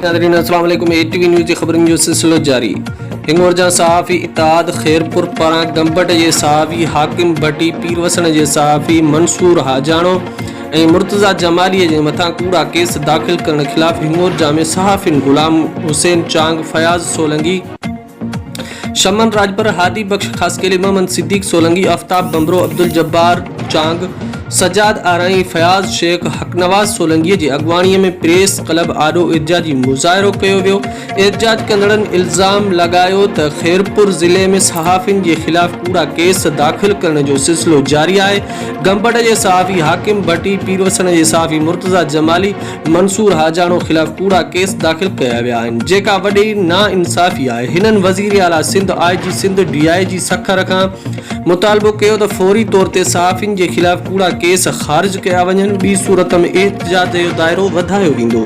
नाज़रीन अस्सलाम वालेकुम। ATV न्यूज़ जी ख़बरनि जो सिलसिलो जारी। हिंगोर जा सहाफ़ी इताद खैरपुर पारां गंबट जे सहाफ़ी हाकिम भट्टी पीरवसण जे सहाफ़ी मंसूर हाजाणो ऐं मुर्तज़ा जमालीअ जे मथां कूड़ा केस दाख़िल करण ख़िलाफ़ हिंगोर जामे सहाफ़िन गुलाम हुसैन चांग, फयाज़ सोलंकी, शमन राजपर, हादी बख्श खासकेली, मोहम्मद सिद्दीक सोलंकी, आफ्ताब बमरो, अब्दुल जब्बार चांग, सजाद आराई, फयाज़ शेख, हकनवाज सोलंकीअ जी अॻवाणीअ में प्रेस क्लब आॾो एहतिजाजी मुज़ाहिरो कयो वियो। एहतिजाज कंदड़नि इल्ज़ाम लॻायो त खैरपुर ज़िले में सहाफ़िन जे ख़िलाफ़ कूड़ा केस दाख़िल करण जो सिलसिलो जारी आहे। गंबट जे सहाफ़ी हाकिम भट्टी, पीरवसण जे सहाफ़ी मुर्तज़ा जमाली, मंसूर हाजाणो ख़िलाफ़ कूड़ा केस दाख़िल कया विया आहिनि, जेका वॾी नाइंसाफ़ी आहे। हिननि वज़ीर आला सिंध, IG सिंध, DIG सखर खां मुतालबो कयो त फौरी तौर ते सहाफ़िन जे ख़िलाफ़ कूड़ा केस ख़ारिज कया वञनि, ॿी सूरत में एहतिजाज जो दायरो वधायो वेंदो।